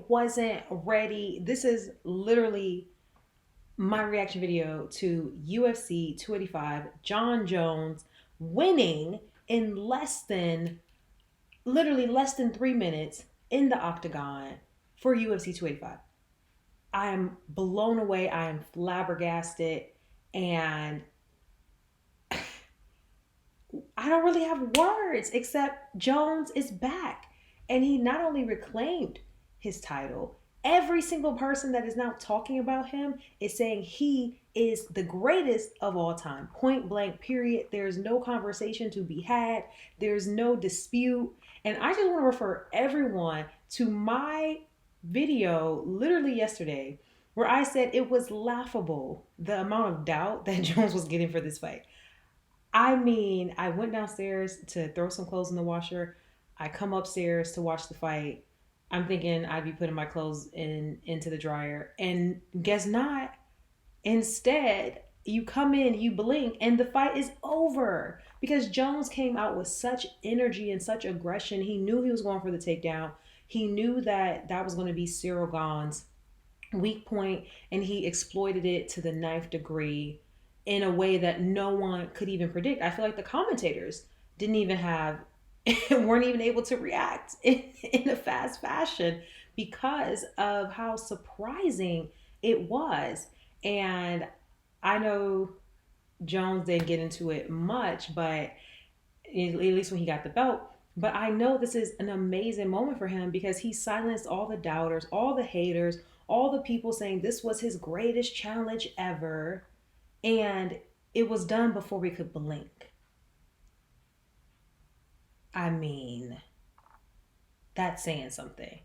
wasn't ready. This is literally my reaction video to UFC 285, Jon Jones winning in literally less than 3 minutes in the octagon for UFC 285. I am blown away. I am flabbergasted. And I don't really have words except Jones is back. And he not only reclaimed his title, every single person that is now talking about him is saying he is the greatest of all time. Point blank, period. There's no conversation to be had, there's no dispute. And I just want to refer everyone to my video literally yesterday where I said it was laughable the amount of doubt that Jones was getting for this fight. I mean, I went downstairs to throw some clothes in the washer. I come upstairs to watch the fight. I'm thinking I'd be putting my clothes into the dryer, and guess not. Instead, you come in, you blink, and the fight is over because Jones came out with such energy and such aggression. He knew he was going for the takedown. He knew that that was going to be Ciryl Gane's weak point, and he exploited it to the ninth degree in a way that no one could even predict. I feel like the commentators didn't even have weren't even able to react in a fast fashion because of how surprising it was. And I know Jones didn't get into it much, but at least when he got the belt. But I know this is an amazing moment for him because he silenced all the doubters, all the haters, all the people saying this was his greatest challenge ever. And it was done before we could blink. I mean, that's saying something.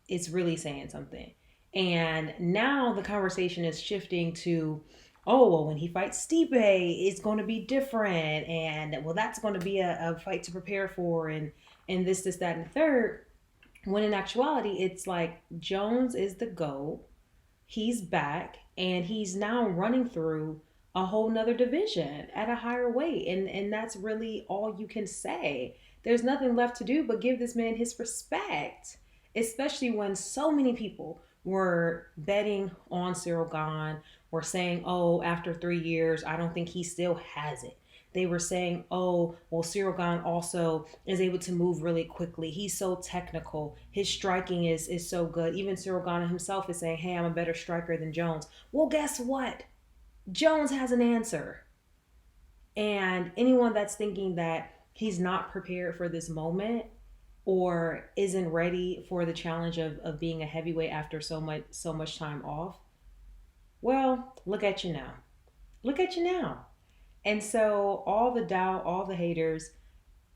It's really saying something. And now the conversation is shifting to, oh, well, when he fights Stipe, it's going to be different. And, well, that's going to be a fight to prepare for. And this, that, and the third. When in actuality, it's like Jones is the GOAT. He's back. And he's now running through a whole nother division at a higher weight. And that's really all you can say. There's nothing left to do but give this man his respect, especially when so many people were betting on Ciryl Gane, were saying, oh, after 3 years, I don't think he still has it. They were saying, oh, well, Ciryl Gane also is able to move really quickly. He's so technical. His striking is so good. Even Ciryl Gane himself is saying, hey, I'm a better striker than Jones. Well, guess what? Jones has an answer. And anyone that's thinking that he's not prepared for this moment or isn't ready for the challenge of being a heavyweight after so much time off, well, look at you now. Look at you now. And so all the doubt, all the haters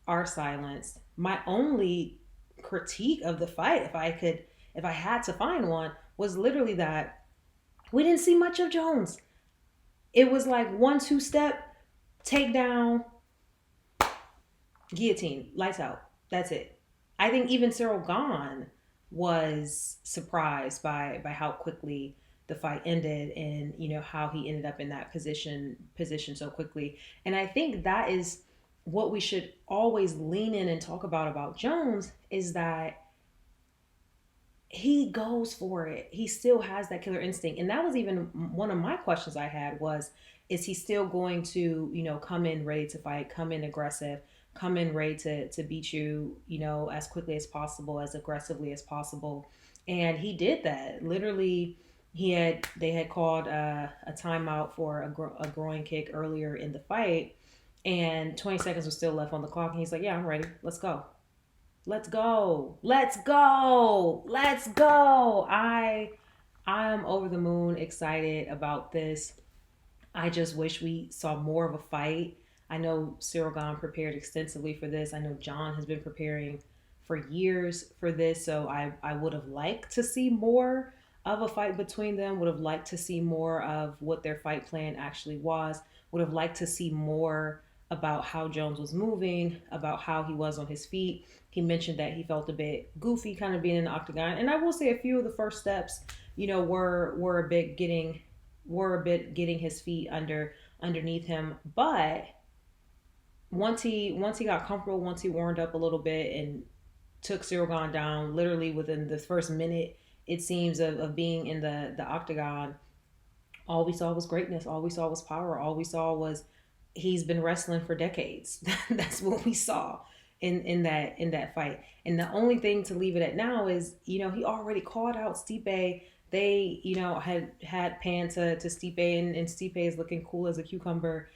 are silenced. My only critique of the fight, if I had to find one, was literally that we didn't see much of Jones. It was like 1-2 step, takedown, guillotine, lights out. That's it. I think even Ciryl Gane was surprised by how quickly the fight ended, and how he ended up in that position so quickly. And I think that is what we should always lean in and talk about Jones, is that he goes for it. He still has that killer instinct. And that was even one of my questions I had was, is he still going to, come in ready to fight, come in aggressive, come in ready to beat you, as quickly as possible, as aggressively as possible. And he did that. Literally, they had called a timeout for a groin kick earlier in the fight, and 20 seconds was still left on the clock. And he's like, yeah, I'm ready. Let's go. Let's go. Let's go. Let's go. I am over the moon excited about this. I just wish we saw more of a fight. I know Ciryl Gane prepared extensively for this. I know Jon has been preparing for years for this. So I would have liked to see more of a fight between them, would have liked to see more of what their fight plan actually was, would have liked to see more about how Jones was moving, about how he was on his feet. He mentioned that he felt a bit goofy kind of being in the octagon. And I will say a few of the first steps, were a bit getting his feet underneath him. But once he got comfortable, once he warmed up a little bit and took Ciryl Gane down literally within the first minute, it seems, of being in the octagon. All we saw was greatness. All we saw was power. All we saw was he's been wrestling for decades. That's what we saw in that fight. And the only thing to leave it at now is, he already called out Stipe. They, had panned to Stipe, and Stipe is looking cool as a cucumber.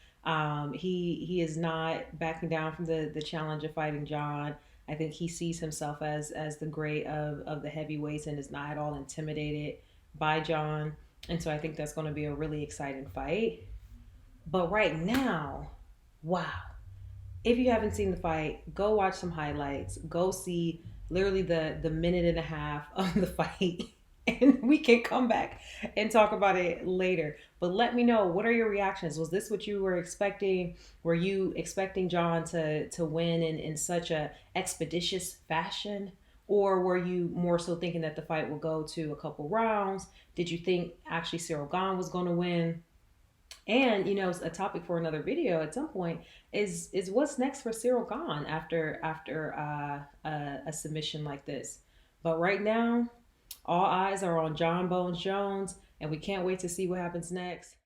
He is not backing down from the challenge of fighting Jon. I think he sees himself as the great of the heavyweights and is not at all intimidated by Jon. And so I think that's going to be a really exciting fight. But right now, wow. If you haven't seen the fight, go watch some highlights. Go see literally the minute and a half of the fight. And we can come back and talk about it later. But let me know, what are your reactions? Was this what you were expecting? Were you expecting Jon to win in such a expeditious fashion? Or were you more so thinking that the fight would go to a couple rounds? Did you think actually Ciryl Gane was going to win? And a topic for another video at some point is what's next for Ciryl Gane after a submission like this. But right now, all eyes are on Jon Bones Jones, and we can't wait to see what happens next.